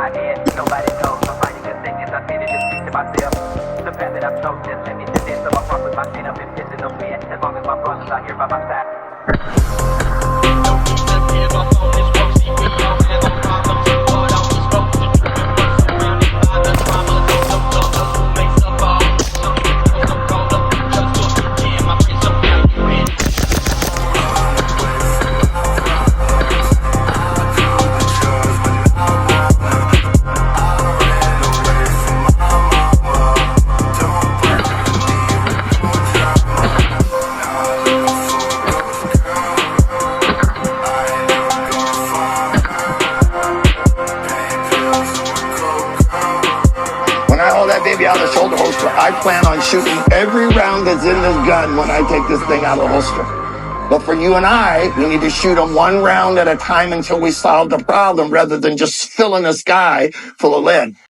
my head, nobody knows. I'm finding good thing is I feel it, just speak to myself. The path that I've chosen, just let me do this. So I fuck with my feet up and piss in the wind. As long as my brothers are here by my side. Don't need to give up on this road. See, we all have our problems, but on this road to truth, we're surrounded by the drama. No love, no roommates of all. Some people so called up, just look again. My friends, so now you in. When I hold that baby out of the shoulder holster, I plan on shooting every round that's in this gun when I take this thing out of the holster. But for you and I, we need to shoot them one round at a time until we solve the problem rather than just filling this guy full of lead.